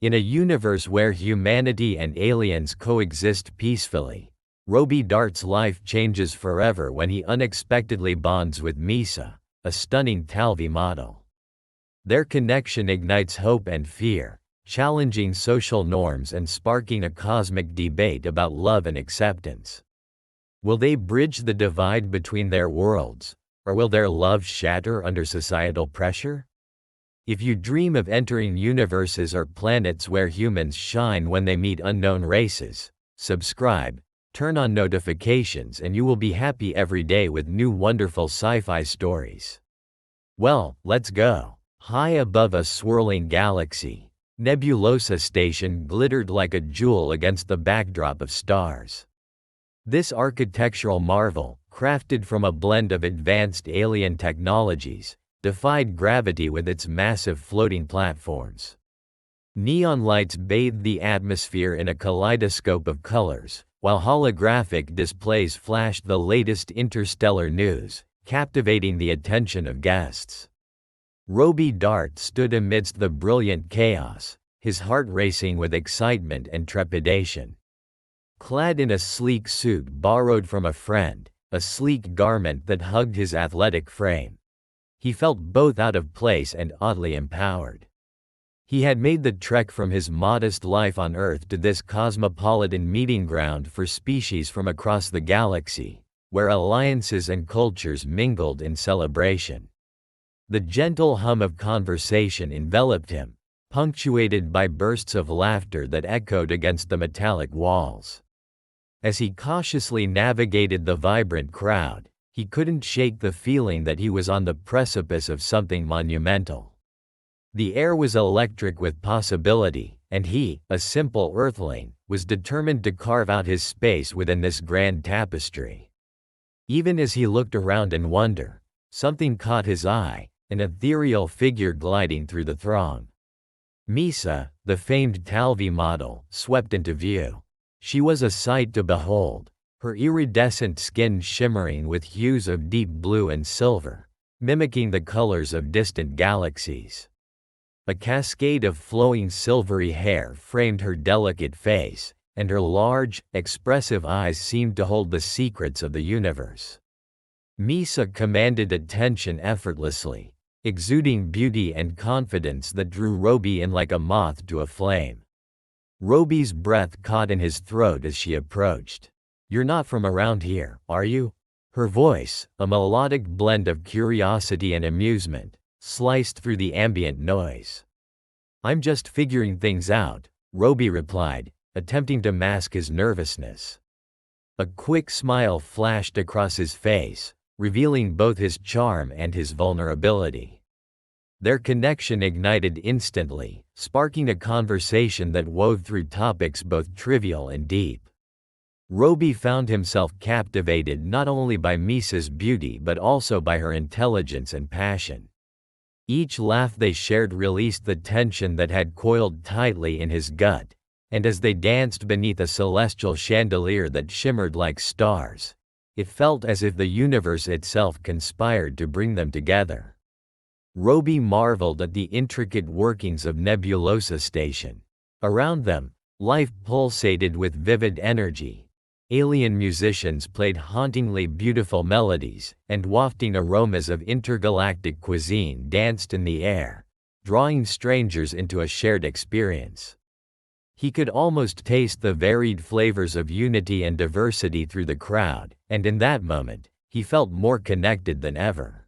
In a universe where humanity and aliens coexist peacefully, Roby Dart's life changes forever when he unexpectedly bonds with Misa, a stunning talvi model. Their connection ignites hope and fear, challenging social norms and sparking a cosmic debate about love and acceptance. Will they bridge the divide between their worlds, or will their love shatter under societal pressure? If you dream of entering universes or planets where humans shine when they meet unknown races, subscribe, turn on notifications, and you will be happy every day with new wonderful sci-fi stories. Well, let's go. High above a swirling galaxy, Nebulosa Station glittered like a jewel against the backdrop of stars. This architectural marvel, crafted from a blend of advanced alien technologies, defied gravity with its massive floating platforms. Neon lights bathed the atmosphere in a kaleidoscope of colors, while holographic displays flashed the latest interstellar news, captivating the attention of guests. Roby Dart stood amidst the brilliant chaos, his heart racing with excitement and trepidation. Clad in a sleek suit borrowed from a friend, a sleek garment that hugged his athletic frame, he felt both out of place and oddly empowered. He had made the trek from his modest life on Earth to this cosmopolitan meeting ground for species from across the galaxy, where alliances and cultures mingled in celebration. The gentle hum of conversation enveloped him, punctuated by bursts of laughter that echoed against the metallic walls. As he cautiously navigated the vibrant crowd, he couldn't shake the feeling that he was on the precipice of something monumental. The air was electric with possibility, and he, a simple earthling, was determined to carve out his space within this grand tapestry. Even as he looked around in wonder, something caught his eye, an ethereal figure gliding through the throng. Misa, the famed talvi model, swept into view. She was a sight to behold, her iridescent skin shimmering with hues of deep blue and silver, mimicking the colors of distant galaxies. A cascade of flowing silvery hair framed her delicate face, and her large, expressive eyes seemed to hold the secrets of the universe. Misa commanded attention effortlessly, exuding beauty and confidence that drew Roby in like a moth to a flame. Roby's breath caught in his throat as she approached. "You're not from around here, are you?" Her voice, a melodic blend of curiosity and amusement, sliced through the ambient noise. "I'm just figuring things out," Roby replied, attempting to mask his nervousness. A quick smile flashed across his face, revealing both his charm and his vulnerability. Their connection ignited instantly, sparking a conversation that wove through topics both trivial and deep. Roby found himself captivated not only by Misa's beauty but also by her intelligence and passion. Each laugh they shared released the tension that had coiled tightly in his gut, and as they danced beneath a celestial chandelier that shimmered like stars, it felt as if the universe itself conspired to bring them together. Roby marveled at the intricate workings of Nebulosa Station. Around them, life pulsated with vivid energy. Alien musicians played hauntingly beautiful melodies, and wafting aromas of intergalactic cuisine danced in the air, drawing strangers into a shared experience. He could almost taste the varied flavors of unity and diversity through the crowd, and in that moment, he felt more connected than ever.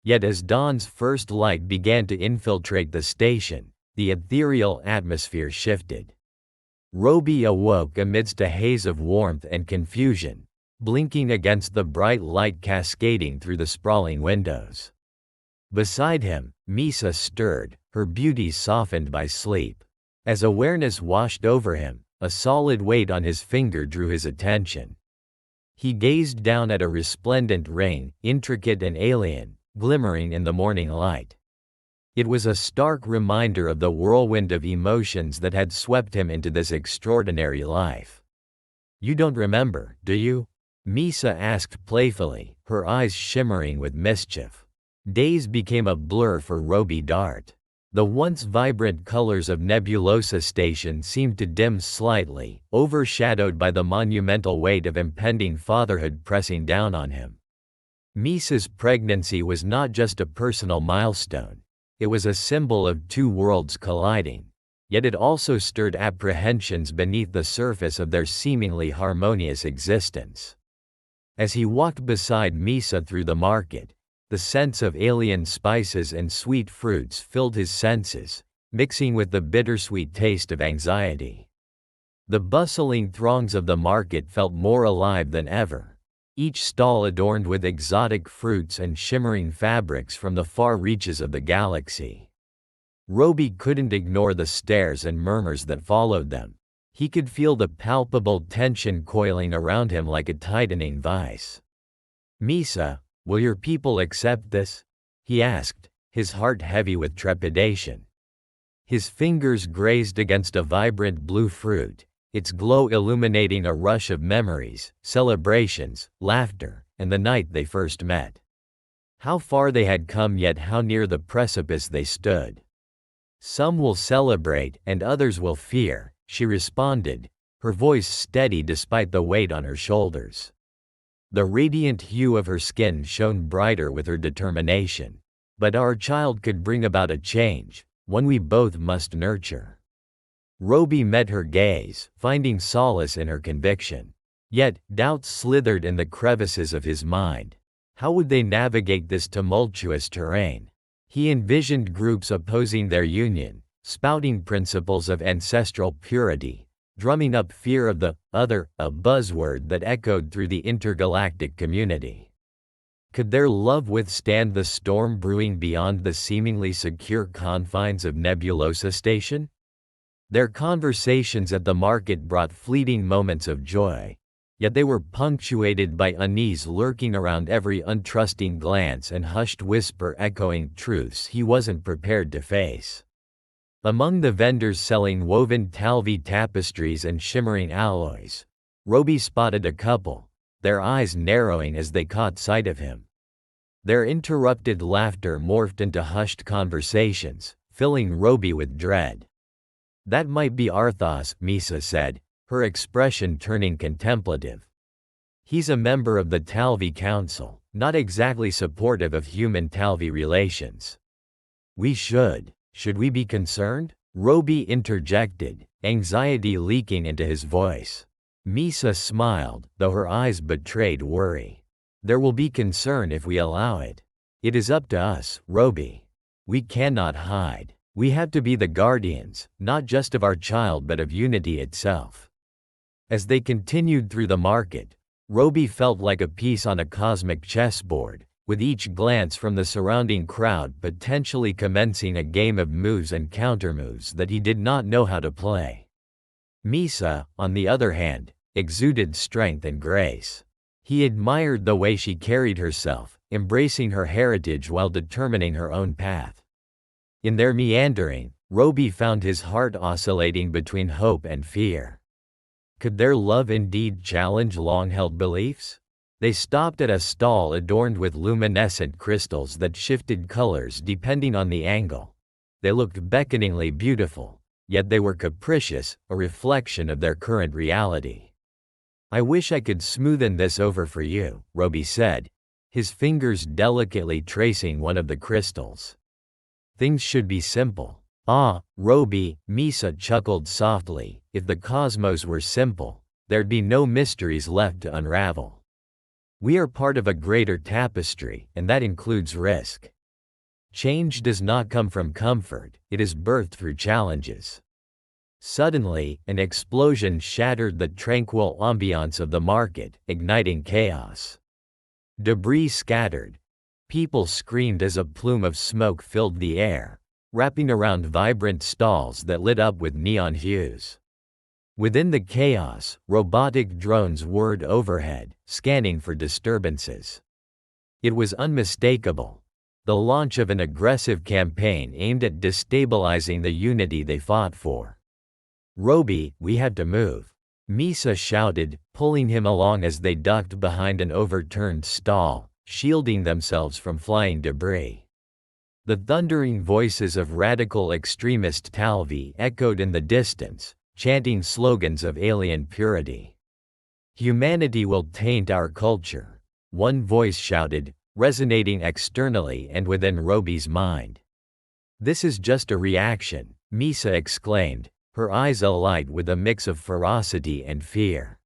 Yet as dawn's first light began to infiltrate the station, the ethereal atmosphere shifted. Roby awoke amidst a haze of warmth and confusion, blinking against the bright light cascading through the sprawling windows. Beside him, Misa stirred, her beauty softened by sleep. As awareness washed over him, a solid weight on his finger drew his attention. He gazed down at a resplendent ring, intricate and alien, glimmering in the morning light. It was a stark reminder of the whirlwind of emotions that had swept him into this extraordinary life. "You don't remember, do you?" Misa asked playfully, her eyes shimmering with mischief. Days became a blur for Roby Dart. The once vibrant colors of Nebulosa Station seemed to dim slightly, overshadowed by the monumental weight of impending fatherhood pressing down on him. Misa's pregnancy was not just a personal milestone. It was a symbol of two worlds colliding, yet it also stirred apprehensions beneath the surface of their seemingly harmonious existence. As he walked beside Misa through the market, the scents of alien spices and sweet fruits filled his senses, mixing with the bittersweet taste of anxiety. The bustling throngs of the market felt more alive than ever, each stall adorned with exotic fruits and shimmering fabrics from the far reaches of the galaxy. Roby couldn't ignore the stares and murmurs that followed them. He could feel the palpable tension coiling around him like a tightening vice. "Misa, will your people accept this?" he asked, his heart heavy with trepidation. His fingers grazed against a vibrant blue fruit, its glow illuminating a rush of memories, celebrations, laughter, and the night they first met. How far they had come, yet how near the precipice they stood. "Some will celebrate and others will fear," she responded, her voice steady despite the weight on her shoulders. The radiant hue of her skin shone brighter with her determination. "But our child could bring about a change, one we both must nurture." Roby met her gaze, finding solace in her conviction. Yet, doubts slithered in the crevices of his mind. How would they navigate this tumultuous terrain? He envisioned groups opposing their union, spouting principles of ancestral purity, drumming up fear of the other, a buzzword that echoed through the intergalactic community. Could their love withstand the storm brewing beyond the seemingly secure confines of Nebulosa Station? Their conversations at the market brought fleeting moments of joy, yet they were punctuated by unease lurking around every untrusting glance and hushed whisper echoing truths he wasn't prepared to face. Among the vendors selling woven talvi tapestries and shimmering alloys, Roby spotted a couple, their eyes narrowing as they caught sight of him. Their interrupted laughter morphed into hushed conversations, filling Roby with dread. "That might be Arthas," Misa said, her expression turning contemplative. "He's a member of the Talvi Council, not exactly supportive of human-Talvi relations." Should we be concerned?" Roby interjected, anxiety leaking into his voice. Misa smiled, though her eyes betrayed worry. "There will be concern if we allow it. It is up to us, Roby. We cannot hide. We have to be the guardians, not just of our child but of unity itself." As they continued through the market, Roby felt like a piece on a cosmic chessboard, with each glance from the surrounding crowd potentially commencing a game of moves and countermoves that he did not know how to play. Misa, on the other hand, exuded strength and grace. He admired the way she carried herself, embracing her heritage while determining her own path. In their meandering, Roby found his heart oscillating between hope and fear. Could their love indeed challenge long-held beliefs? They stopped at a stall adorned with luminescent crystals that shifted colors depending on the angle. They looked beckoningly beautiful, yet they were capricious, a reflection of their current reality. "I wish I could smoothen this over for you," Roby said, his fingers delicately tracing one of the crystals. "Things should be simple." "Ah, Roby," Misa chuckled softly, "if the cosmos were simple, there'd be no mysteries left to unravel. We are part of a greater tapestry, and that includes risk. Change does not come from comfort, it is birthed through challenges." Suddenly, an explosion shattered the tranquil ambiance of the market, igniting chaos. Debris scattered. People screamed as a plume of smoke filled the air, wrapping around vibrant stalls that lit up with neon hues. Within the chaos, robotic drones whirred overhead, scanning for disturbances. It was unmistakable. The launch of an aggressive campaign aimed at destabilizing the unity they fought for. "Roby, we have to move," Misa shouted, pulling him along as they ducked behind an overturned stall, shielding themselves from flying debris. The thundering voices of radical extremist talvi echoed in the distance, chanting slogans of alien purity. "Humanity will taint our culture," one voice shouted, resonating externally and within Roby's mind. "This is just a reaction," Misa exclaimed, her eyes alight with a mix of ferocity and fear.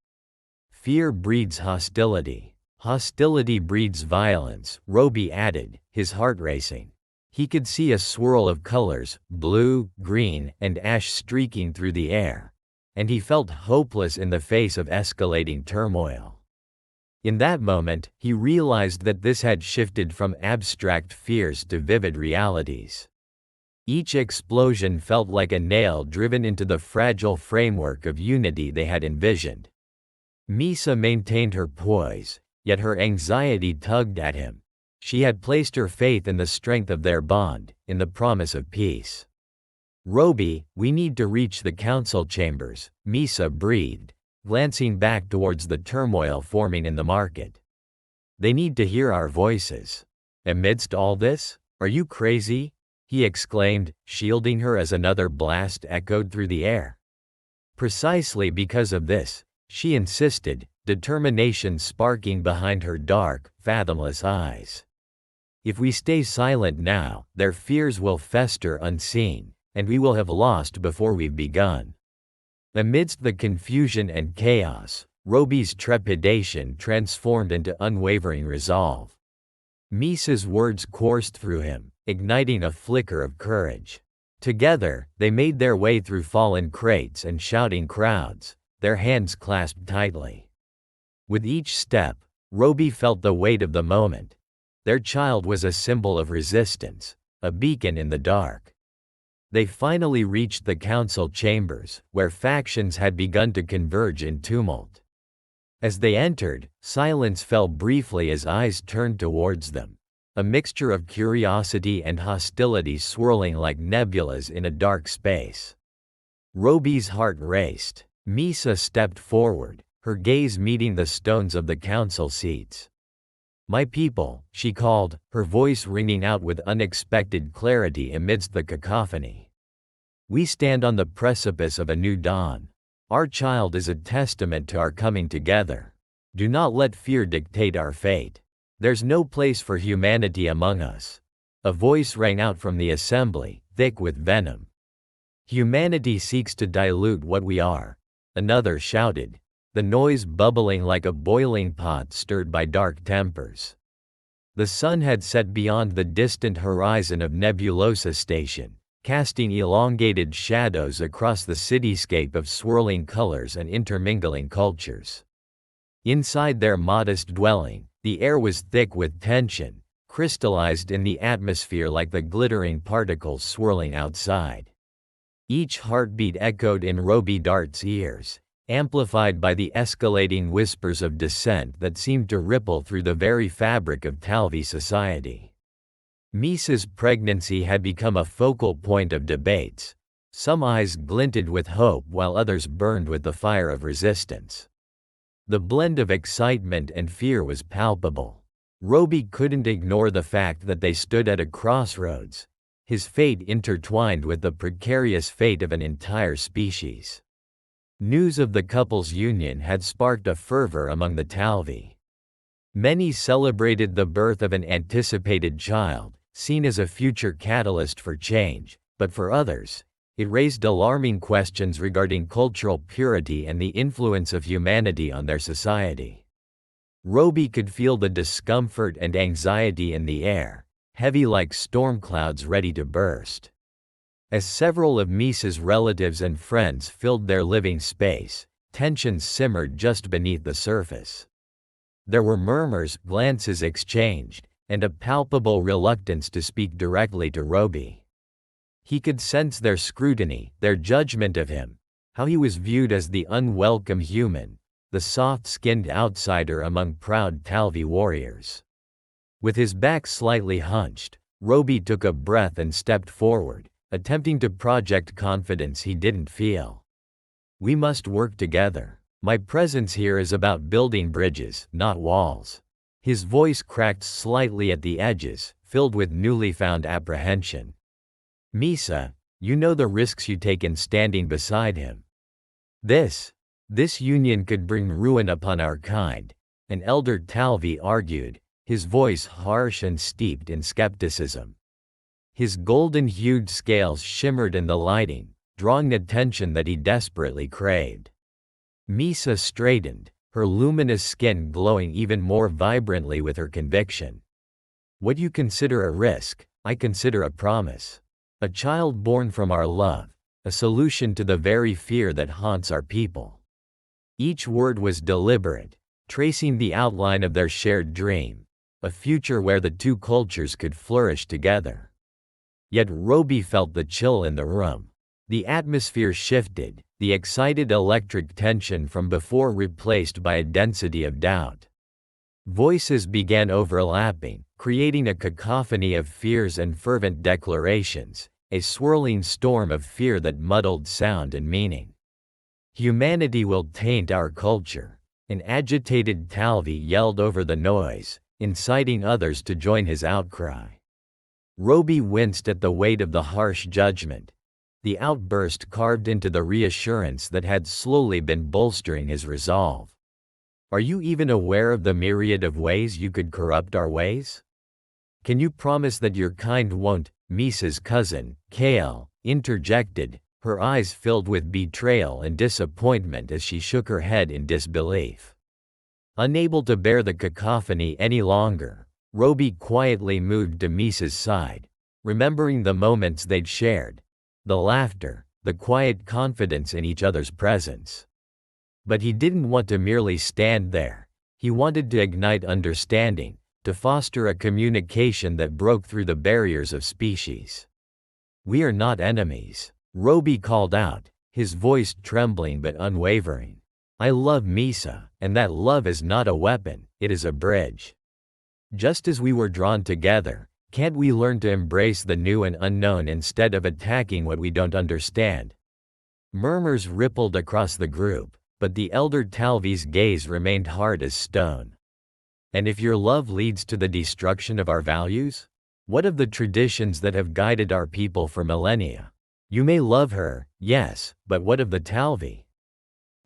"Fear breeds hostility. Hostility breeds violence," Roby added, his heart racing. He could see a swirl of colors, blue, green, and ash streaking through the air, and he felt hopeless in the face of escalating turmoil. In that moment, he realized that this had shifted from abstract fears to vivid realities. Each explosion felt like a nail driven into the fragile framework of unity they had envisioned. Misa maintained her poise, yet her anxiety tugged at him. She had placed her faith in the strength of their bond, in the promise of peace. "Roby, we need to reach the council chambers," Misa breathed, glancing back towards the turmoil forming in the market. "They need to hear our voices." "Amidst all this? Are you crazy?" he exclaimed, shielding her as another blast echoed through the air. "Precisely because of this," she insisted, determination sparking behind her dark, fathomless eyes. "If we stay silent now, their fears will fester unseen, and we will have lost before we've begun." Amidst the confusion and chaos, Roby's trepidation transformed into unwavering resolve. Misa's words coursed through him, igniting a flicker of courage. Together, they made their way through fallen crates and shouting crowds, their hands clasped tightly. With each step, Roby felt the weight of the moment. Their child was a symbol of resistance, a beacon in the dark. They finally reached the council chambers, where factions had begun to converge in tumult. As they entered, silence fell briefly as eyes turned towards them, a mixture of curiosity and hostility swirling like nebulas in a dark space. Roby's heart raced. Misa stepped forward, her gaze meeting the stones of the council seats. "My people," she called, her voice ringing out with unexpected clarity amidst the cacophony. "We stand on the precipice of a new dawn. Our child is a testament to our coming together. Do not let fear dictate our fate. There's no place for humanity among us." A voice rang out from the assembly, thick with venom. "Humanity seeks to dilute what we are," another shouted, the noise bubbling like a boiling pot stirred by dark tempers. The sun had set beyond the distant horizon of Nebulosa Station, casting elongated shadows across the cityscape of swirling colors and intermingling cultures. Inside their modest dwelling, the air was thick with tension, crystallized in the atmosphere like the glittering particles swirling outside. Each heartbeat echoed in Roby Dart's ears, amplified by the escalating whispers of dissent that seemed to ripple through the very fabric of talvi society. Misa's pregnancy had become a focal point of debates. Some eyes glinted with hope while others burned with the fire of resistance. The blend of excitement and fear was palpable. Roby couldn't ignore the fact that they stood at a crossroads, his fate intertwined with the precarious fate of an entire species. News of the couple's union had sparked a fervor among the talvi. Many celebrated the birth of an anticipated child, seen as a future catalyst for change, but for others, it raised alarming questions regarding cultural purity and the influence of humanity on their society. Roby could feel the discomfort and anxiety in the air, heavy like storm clouds ready to burst. As several of Misa's relatives and friends filled their living space, tensions simmered just beneath the surface. There were murmurs, glances exchanged, and a palpable reluctance to speak directly to Roby. He could sense their scrutiny, their judgment of him, how he was viewed as the unwelcome human, the soft-skinned outsider among proud talvi warriors. With his back slightly hunched, Roby took a breath and stepped forward, attempting to project confidence he didn't feel. "We must work together. My presence here is about building bridges, not walls." His voice cracked slightly at the edges, filled with newly found apprehension. Misa, you know the risks you take in standing beside him. This union could bring ruin upon our kind, an elder talvi argued, his voice harsh and steeped in skepticism. His golden-hued scales shimmered in the lighting, drawing attention that he desperately craved. Misa straightened, her luminous skin glowing even more vibrantly with her conviction. What you consider a risk, I consider a promise. A child born from our love, a solution to the very fear that haunts our people. Each word was deliberate, tracing the outline of their shared dream, a future where the two cultures could flourish together. Yet Roby felt the chill in the room. The atmosphere shifted, the excited electric tension from before replaced by a density of doubt. Voices began overlapping, creating a cacophony of fears and fervent declarations, a swirling storm of fear that muddled sound and meaning. Humanity will taint our culture, an agitated talvi yelled over the noise, inciting others to join his outcry. Roby winced at the weight of the harsh judgment. The outburst carved into the reassurance that had slowly been bolstering his resolve. Are you even aware of the myriad of ways you could corrupt our ways? Can you promise that your kind won't? Misa's cousin, Kale, interjected, her eyes filled with betrayal and disappointment as she shook her head in disbelief. Unable to bear the cacophony any longer, Roby quietly moved to Misa's side, remembering the moments they'd shared, the laughter, the quiet confidence in each other's presence. But he didn't want to merely stand there. He wanted to ignite understanding, to foster a communication that broke through the barriers of species. We are not enemies, Roby called out, his voice trembling but unwavering. I love Misa, and that love is not a weapon, it is a bridge. Just as we were drawn together, can't we learn to embrace the new and unknown instead of attacking what we don't understand? Murmurs rippled across the group, but the elder talvi's gaze remained hard as stone. And if your love leads to the destruction of our values? What of the traditions that have guided our people for millennia? You may love her, yes, but what of the talvi?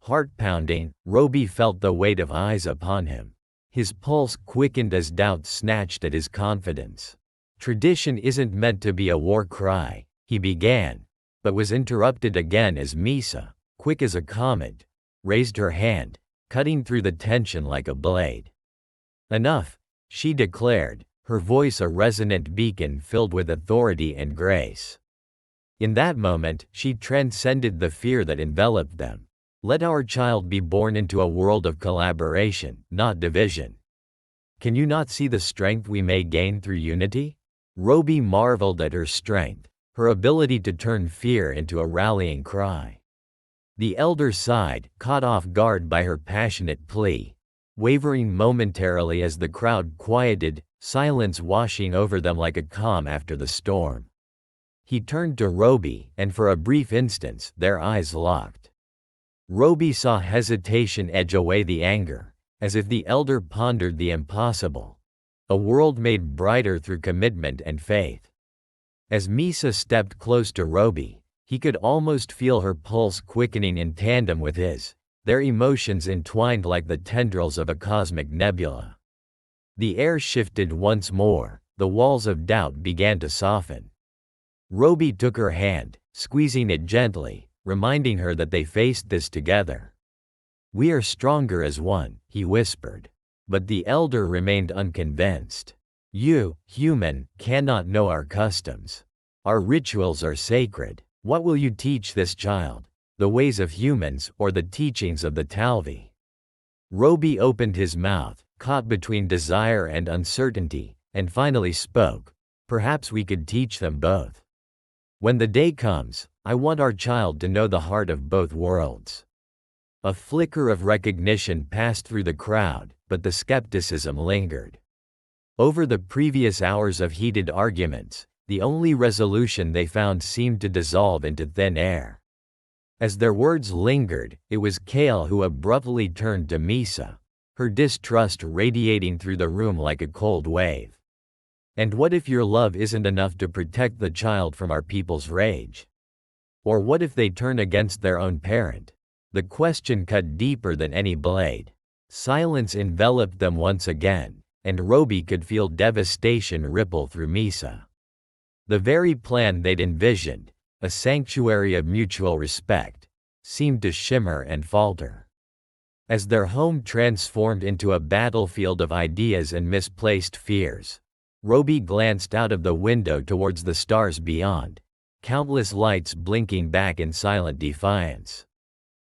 Heart-pounding, Roby felt the weight of eyes upon him. His pulse quickened as doubt snatched at his confidence. Tradition isn't meant to be a war cry, he began, but was interrupted again as Misa, quick as a comet, raised her hand, cutting through the tension like a blade. Enough, she declared, her voice a resonant beacon filled with authority and grace. In that moment, she transcended the fear that enveloped them. Let our child be born into a world of collaboration, not division. Can you not see the strength we may gain through unity? Roby marveled at her strength, her ability to turn fear into a rallying cry. The elder sighed, caught off guard by her passionate plea, wavering momentarily as the crowd quieted, silence washing over them like a calm after the storm. He turned to Roby, and for a brief instant, their eyes locked. Roby saw hesitation edge away the anger, as if the elder pondered the impossible. A world made brighter through commitment and faith. As Misa stepped close to Roby, he could almost feel her pulse quickening in tandem with his, their emotions entwined like the tendrils of a cosmic nebula. The air shifted once more, the walls of doubt began to soften. Roby took her hand, squeezing it gently, reminding her that they faced this together. We are stronger as one, he whispered. But the elder remained unconvinced. You, human, cannot know our customs. Our rituals are sacred. What will you teach this child? The ways of humans or the teachings of the talvi? Roby opened his mouth, caught between desire and uncertainty, and finally spoke. Perhaps we could teach them both. When the day comes, I want our child to know the heart of both worlds. A flicker of recognition passed through the crowd, but the skepticism lingered. Over the previous hours of heated arguments, the only resolution they found seemed to dissolve into thin air. As their words lingered, it was Kale who abruptly turned to Misa. her distrust radiating through the room like a cold wave. And what if your love isn't enough to protect the child from our people's rage? Or what if they turn against their own parent? The question cut deeper than any blade. Silence enveloped them once again, and Roby could feel devastation ripple through Misa. The very plan they'd envisioned, a sanctuary of mutual respect, seemed to shimmer and falter. As their home transformed into a battlefield of ideas and misplaced fears, Roby glanced out of the window towards the stars beyond, countless lights blinking back in silent defiance.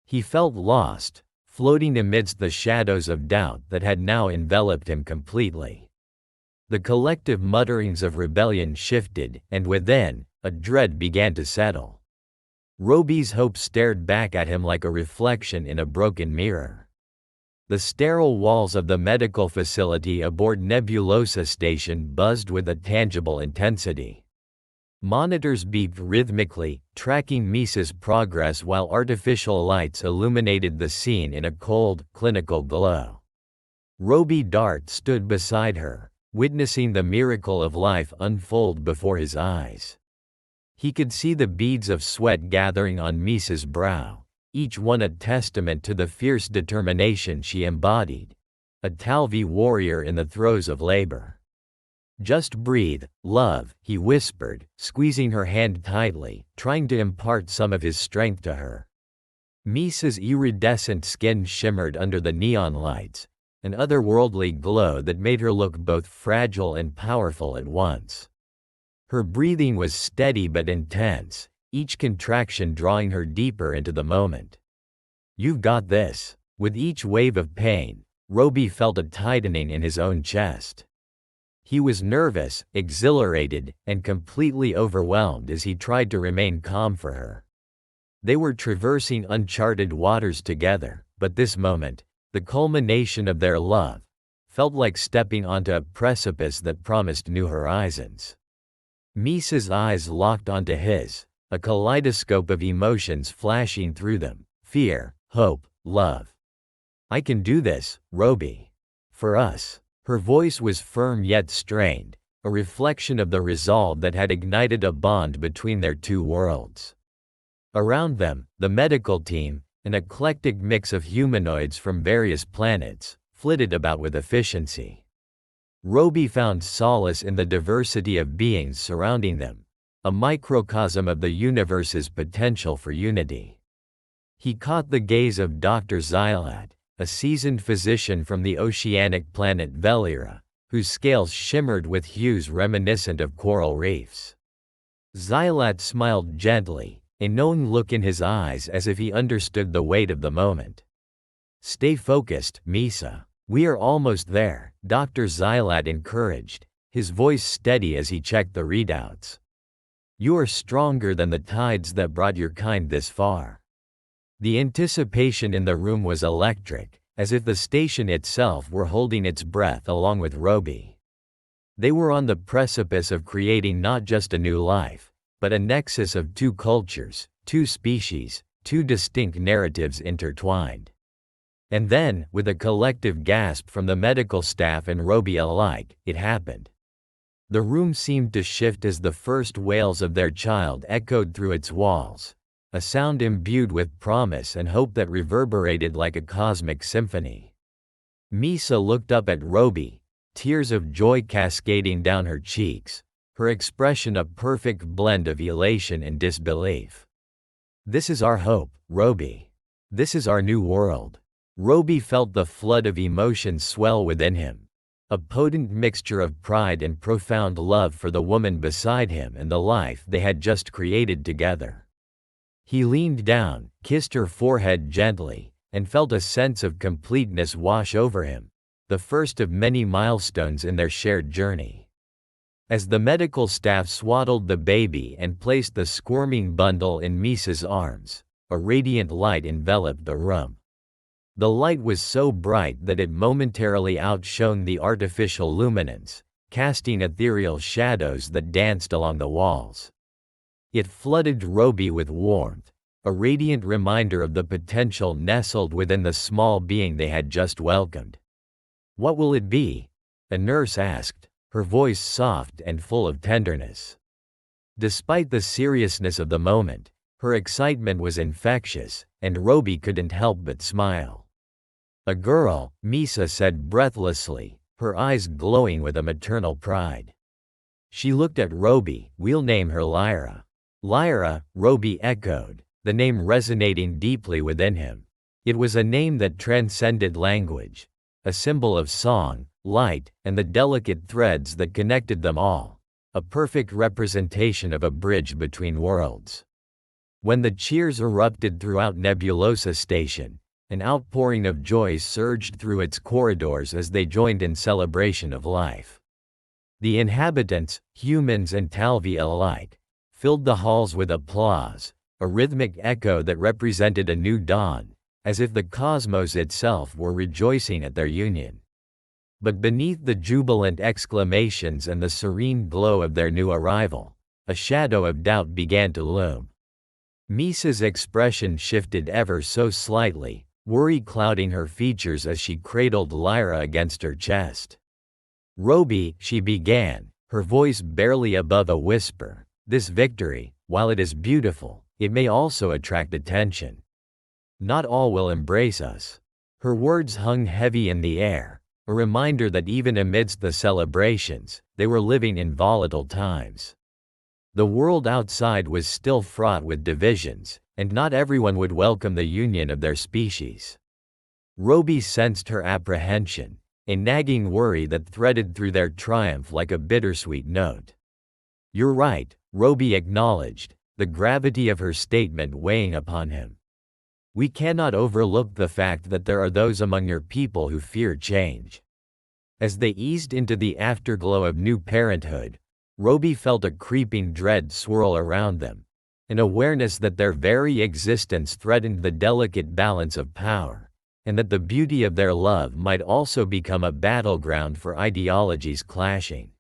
He felt lost, floating amidst the shadows of doubt that had now enveloped him completely. The collective mutterings of rebellion shifted, and within, a dread began to settle. Roby's hope stared back at him like a reflection in a broken mirror. The sterile walls of the medical facility aboard Nebulosa Station buzzed with a tangible intensity. Monitors beeped rhythmically, tracking Misa's progress while artificial lights illuminated the scene in a cold, clinical glow. Roby Dart stood beside her, witnessing the miracle of life unfold before his eyes. He could see the beads of sweat gathering on Misa's brow, each one a testament to the fierce determination she embodied, a talvi warrior in the throes of labor. "Just breathe, love," he whispered, squeezing her hand tightly, trying to impart some of his strength to her. Misa's iridescent skin shimmered under the neon lights, an otherworldly glow that made her look both fragile and powerful at once. Her breathing was steady but intense, each contraction drawing her deeper into the moment. "You've got this." With each wave of pain, Roby felt a tightening in his own chest. He was nervous, exhilarated, and completely overwhelmed as he tried to remain calm for her. They were traversing uncharted waters together, but this moment, the culmination of their love, felt like stepping onto a precipice that promised new horizons. Misa's eyes locked onto his, a kaleidoscope of emotions flashing through them: fear, hope, love. "I can do this, Roby. For us." Her voice was firm yet strained, a reflection of the resolve that had ignited a bond between their two worlds. Around them, the medical team, an eclectic mix of humanoids from various planets, flitted about with efficiency. Roby found solace in the diversity of beings surrounding them, a microcosm of the universe's potential for unity. He caught the gaze of Dr. Xylat, a seasoned physician from the oceanic planet Velira, whose scales shimmered with hues reminiscent of coral reefs. Xylat smiled gently, a knowing look in his eyes as if he understood the weight of the moment. "Stay focused, Misa. We are almost there," Dr. Xylat encouraged, his voice steady as he checked the readouts. "You are stronger than the tides that brought your kind this far." The anticipation in the room was electric, as if the station itself were holding its breath along with Roby. They were on the precipice of creating not just a new life, but a nexus of two cultures, two species, two distinct narratives intertwined. And then, with a collective gasp from the medical staff and Roby alike, it happened. The room seemed to shift as the first wails of their child echoed through its walls, a sound imbued with promise and hope that reverberated like a cosmic symphony. Misa looked up at Roby, tears of joy cascading down her cheeks, her expression a perfect blend of elation and disbelief. "This is our hope, Roby. This is our new world." Roby felt the flood of emotion swell within him, a potent mixture of pride and profound love for the woman beside him and the life they had just created together. He leaned down, kissed her forehead gently, and felt a sense of completeness wash over him, the first of many milestones in their shared journey. As the medical staff swaddled the baby and placed the squirming bundle in Misa's arms, a radiant light enveloped the room. The light was so bright that it momentarily outshone the artificial luminance, casting ethereal shadows that danced along the walls. It flooded Roby with warmth, a radiant reminder of the potential nestled within the small being they had just welcomed. What will it be? A nurse asked, her voice soft and full of tenderness. Despite the seriousness of the moment, her excitement was infectious, and Roby couldn't help but smile. A girl, Misa said breathlessly, her eyes glowing with a maternal pride. She looked at Roby. We'll name her Lyra. Lyra, Roby echoed, the name resonating deeply within him. It was a name that transcended language, a symbol of song, light, and the delicate threads that connected them all, a perfect representation of a bridge between worlds. When the cheers erupted throughout Nebulosa Station, an outpouring of joy surged through its corridors as they joined in celebration of life. The inhabitants, humans and talvi alike, filled the halls with applause, a rhythmic echo that represented a new dawn, as if the cosmos itself were rejoicing at their union. But beneath the jubilant exclamations and the serene glow of their new arrival, a shadow of doubt began to loom. Misa's expression shifted ever so slightly, worry clouding her features as she cradled Lyra against her chest. "Roby," she began, her voice barely above a whisper, "this victory, while it is beautiful, it may also attract attention. Not all will embrace us." Her words hung heavy in the air, a reminder that even amidst the celebrations, they were living in volatile times. The world outside was still fraught with divisions, and not everyone would welcome the union of their species. Roby sensed her apprehension, a nagging worry that threaded through their triumph like a bittersweet note. "You're right," Roby acknowledged, the gravity of her statement weighing upon him. "We cannot overlook the fact that there are those among your people who fear change." As they eased into the afterglow of new parenthood, Roby felt a creeping dread swirl around them, an awareness that their very existence threatened the delicate balance of power, and that the beauty of their love might also become a battleground for ideologies clashing.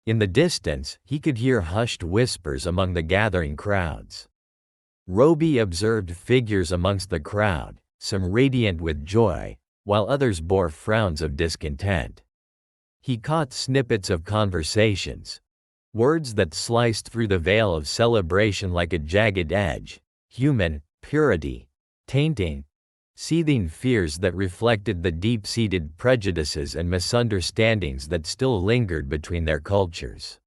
In the distance, he could hear hushed whispers among the gathering crowds. Roby observed figures amongst the crowd, some radiant with joy, while others bore frowns of discontent. He caught snippets of conversations, words that sliced through the veil of celebration like a jagged edge: human, purity, tainting, seething fears that reflected the deep-seated prejudices and misunderstandings that still lingered between their cultures.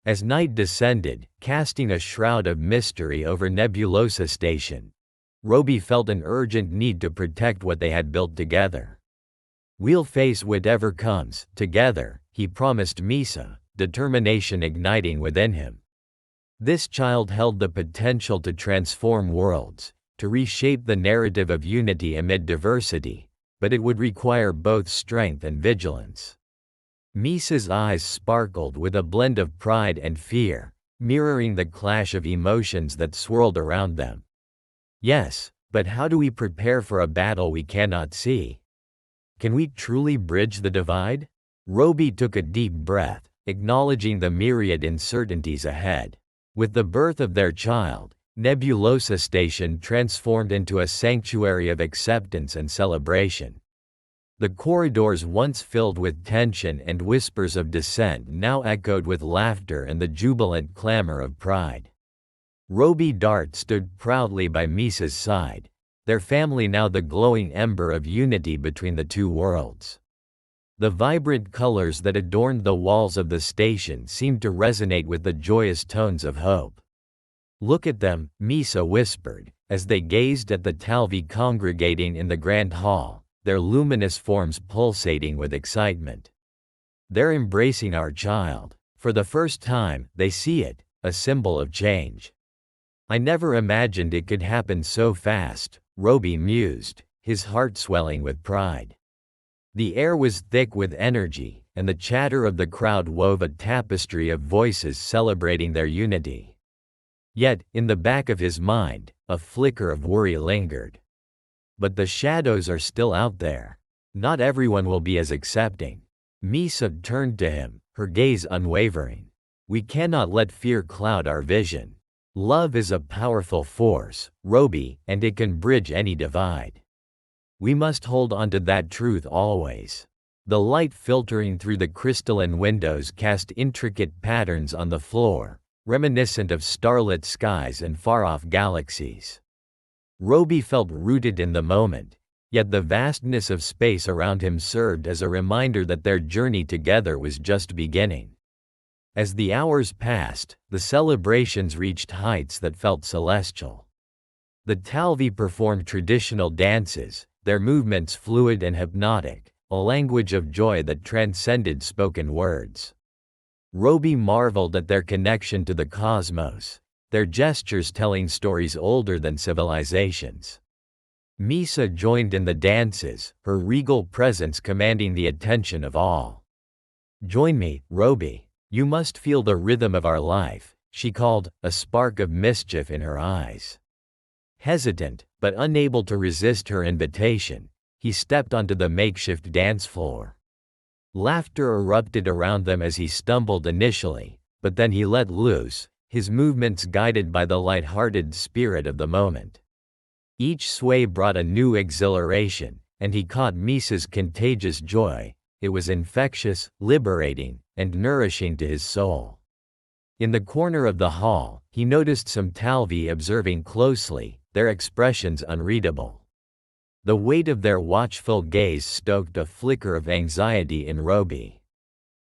As night descended, casting a shroud of mystery over Nebulosa Station, Roby felt an urgent need to protect what they had built together. "We'll face whatever comes, together," he promised Misa, determination igniting within him. This child held the potential to transform worlds, to reshape the narrative of unity amid diversity, but it would require both strength and vigilance. Misa's eyes sparkled with a blend of pride and fear, mirroring the clash of emotions that swirled around them. "Yes, but how do we prepare for a battle we cannot see? Can we truly bridge the divide?" Roby took a deep breath, acknowledging the myriad uncertainties ahead. With the birth of their child, Nebulosa Station transformed into a sanctuary of acceptance and celebration. The corridors once filled with tension and whispers of dissent now echoed with laughter and the jubilant clamor of pride. Roby Dart stood proudly by Misa's side, their family now the glowing ember of unity between the two worlds. The vibrant colors that adorned the walls of the station seemed to resonate with the joyous tones of hope. "Look at them," Misa whispered, as they gazed at the talvi congregating in the grand hall, their luminous forms pulsating with excitement. "They're embracing our child. For the first time, they see it, a symbol of change." "I never imagined it could happen so fast," Roby mused, his heart swelling with pride. The air was thick with energy, and the chatter of the crowd wove a tapestry of voices celebrating their unity. Yet, in the back of his mind, a flicker of worry lingered. But the shadows are still out there. Not everyone will be as accepting. Misa turned to him, her gaze unwavering. "We cannot let fear cloud our vision. Love is a powerful force, Roby, and it can bridge any divide. We must hold on to that truth always." The light filtering through the crystalline windows cast intricate patterns on the floor, reminiscent of starlit skies and far-off galaxies. Roby felt rooted in the moment, yet the vastness of space around him served as a reminder that their journey together was just beginning. As the hours passed, the celebrations reached heights that felt celestial. The talvi performed traditional dances, their movements fluid and hypnotic, a language of joy that transcended spoken words. Roby marveled at their connection to the cosmos, their gestures telling stories older than civilizations. Misa joined in the dances, her regal presence commanding the attention of all. "Join me, Roby. You must feel the rhythm of our life," she called, a spark of mischief in her eyes. Hesitant, but unable to resist her invitation, he stepped onto the makeshift dance floor. Laughter erupted around them as he stumbled initially, but then he let loose, his movements guided by the light-hearted spirit of the moment. Each sway brought a new exhilaration, and he caught Misa's contagious joy. It was infectious, liberating, and nourishing to his soul. In the corner of the hall, he noticed some talvi observing closely, their expressions unreadable. The weight of their watchful gaze stoked a flicker of anxiety in Roby.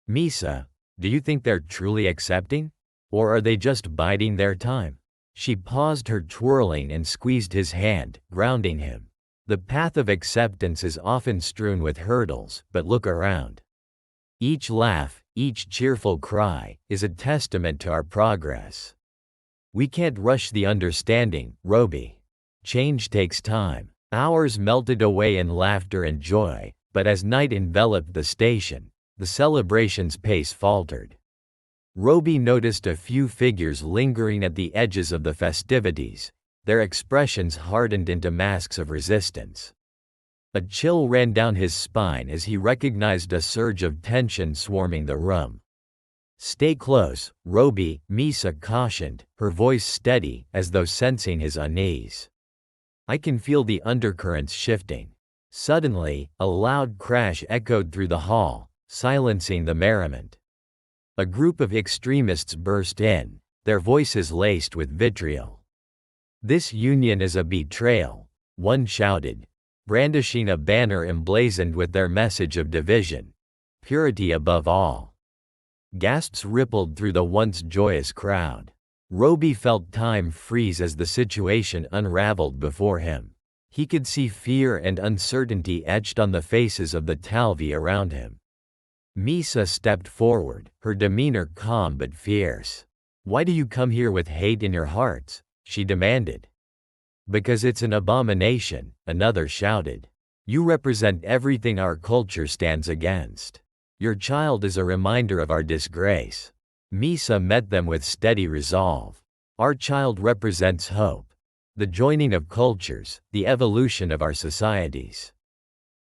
"Misa, do you think they're truly accepting? Or are they just biding their time?" She paused her twirling and squeezed his hand, grounding him. "The path of acceptance is often strewn with hurdles, but look around. Each laugh, each cheerful cry, is a testament to our progress. We can't rush the understanding, Roby. Change takes time." Hours melted away in laughter and joy, but as night enveloped the station, the celebration's pace faltered. Roby noticed a few figures lingering at the edges of the festivities, their expressions hardened into masks of resistance. A chill ran down his spine as he recognized a surge of tension swarming the room. "Stay close, Roby," Misa cautioned, her voice steady as though sensing his unease. "I can feel the undercurrents shifting." Suddenly, a loud crash echoed through the hall, silencing the merriment. A group of extremists burst in, their voices laced with vitriol. "This union is a betrayal," one shouted, brandishing a banner emblazoned with their message of division. "Purity above all." Gasps rippled through the once joyous crowd. Roby felt time freeze as the situation unraveled before him. He could see fear and uncertainty etched on the faces of the talvi around him. Misa stepped forward, her demeanor calm but fierce. "Why do you come here with hate in your hearts?" she demanded. "Because it's an abomination," another shouted. "You represent everything our culture stands against. Your child is a reminder of our disgrace." Misa met them with steady resolve. "Our child represents hope. The joining of cultures, the evolution of our societies.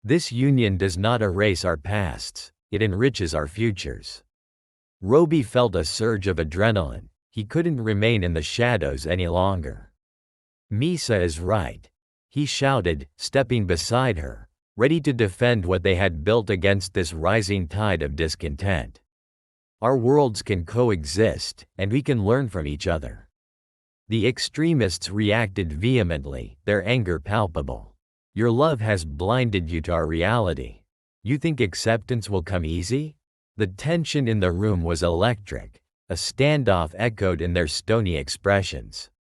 This union does not erase our pasts, it enriches our futures." Roby felt a surge of adrenaline. He couldn't remain in the shadows any longer. "Misa is right," he shouted, stepping beside her, ready to defend what they had built against this rising tide of discontent. "Our worlds can coexist, and we can learn from each other." The extremists reacted vehemently, their anger palpable. "Your love has blinded you to our reality. You think acceptance will come easy?" The tension in the room was electric, a standoff echoed in their stony expressions.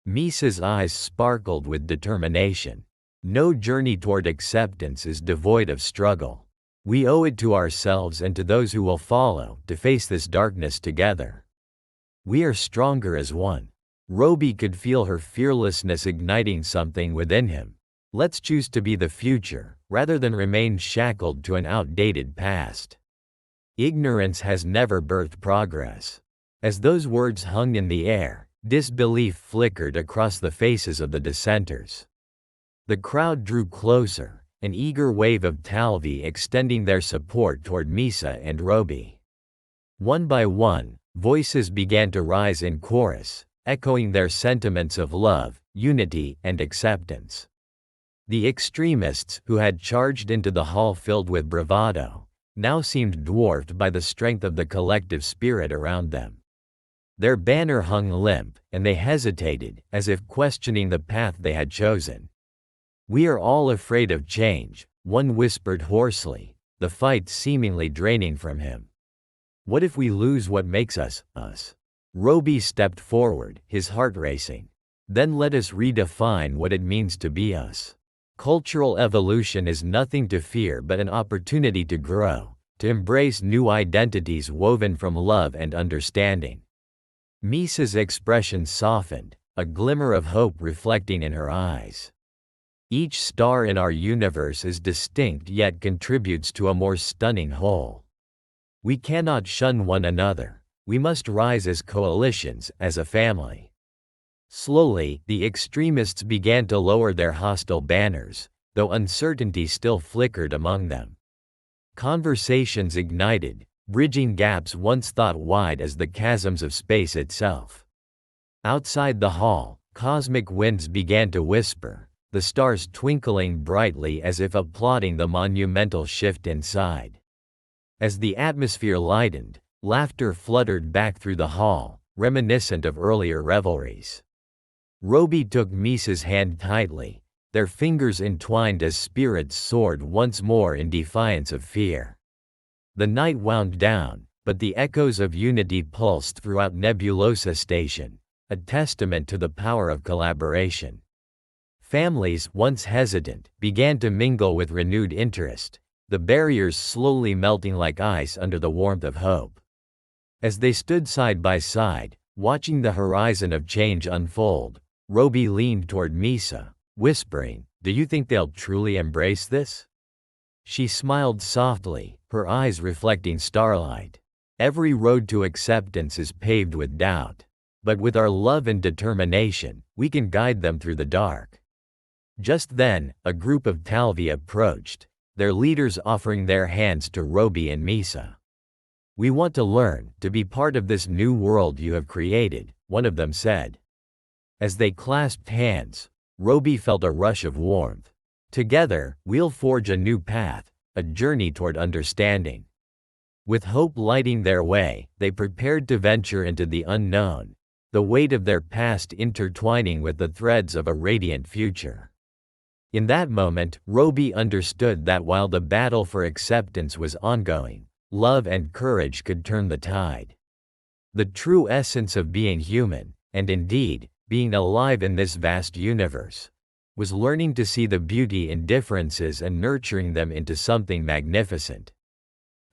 Misa's eyes sparkled with determination. "No journey toward acceptance is devoid of struggle. We owe it to ourselves and to those who will follow to face this darkness together. We are stronger as one." Roby could feel her fearlessness igniting something within him. "Let's choose to be the future, rather than remain shackled to an outdated past. Ignorance has never birthed progress." As those words hung in the air, disbelief flickered across the faces of the dissenters. The crowd drew closer, an eager wave of talvi extending their support toward Misa and Roby. One by one, voices began to rise in chorus, echoing their sentiments of love, unity, and acceptance. The extremists, who had charged into the hall filled with bravado, now seemed dwarfed by the strength of the collective spirit around them. Their banner hung limp, and they hesitated, as if questioning the path they had chosen. "We are all afraid of change," one whispered hoarsely, the fight seemingly draining from him. "What if we lose what makes us, us?" Roby stepped forward, his heart racing. "Then let us redefine what it means to be us. Cultural evolution is nothing to fear but an opportunity to grow, to embrace new identities woven from love and understanding." Misa's expression softened, a glimmer of hope reflecting in her eyes. "Each star in our universe is distinct yet contributes to a more stunning whole. We cannot shun one another. We must rise as coalitions, as a family." Slowly, the extremists began to lower their hostile banners, though uncertainty still flickered among them. Conversations ignited, bridging gaps once thought wide as the chasms of space itself. Outside the hall, cosmic winds began to whisper, the stars twinkling brightly as if applauding the monumental shift inside. As the atmosphere lightened, laughter fluttered back through the hall, reminiscent of earlier revelries. Roby took Misa's hand tightly, their fingers entwined as spirits soared once more in defiance of fear. The night wound down, but the echoes of unity pulsed throughout Nebulosa Station, a testament to the power of collaboration. Families, once hesitant, began to mingle with renewed interest, the barriers slowly melting like ice under the warmth of hope. As they stood side by side, watching the horizon of change unfold, Roby leaned toward Misa, whispering, "Do you think they'll truly embrace this?" She smiled softly, her eyes reflecting starlight. "Every road to acceptance is paved with doubt. But with our love and determination, we can guide them through the dark." Just then, a group of talvi approached, their leaders offering their hands to Roby and Misa. "We want to learn, to be part of this new world you have created," one of them said. As they clasped hands, Roby felt a rush of warmth. "Together, we'll forge a new path, a journey toward understanding." With hope lighting their way, they prepared to venture into the unknown, the weight of their past intertwining with the threads of a radiant future. In that moment, Roby understood that while the battle for acceptance was ongoing, love and courage could turn the tide. The true essence of being human, and indeed, being alive in this vast universe, was learning to see the beauty in differences and nurturing them into something magnificent.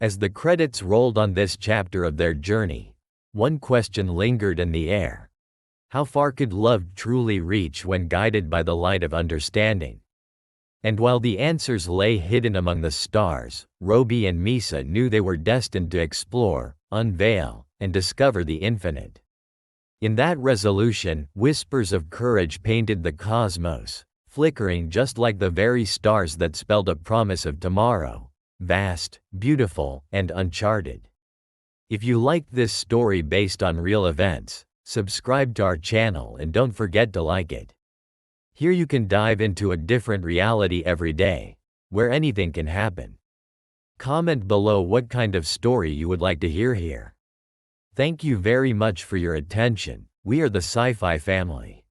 As the credits rolled on this chapter of their journey, one question lingered in the air. How far could love truly reach when guided by the light of understanding? And while the answers lay hidden among the stars, Roby and Misa knew they were destined to explore, unveil, and discover the infinite. In that resolution, whispers of courage painted the cosmos, flickering just like the very stars that spelled a promise of tomorrow, vast, beautiful, and uncharted. If you liked this story based on real events, subscribe to our channel and don't forget to like it. Here you can dive into a different reality every day, where anything can happen. Comment below what kind of story you would like to hear here. Thank you very much for your attention. We are the Sci-Fi family.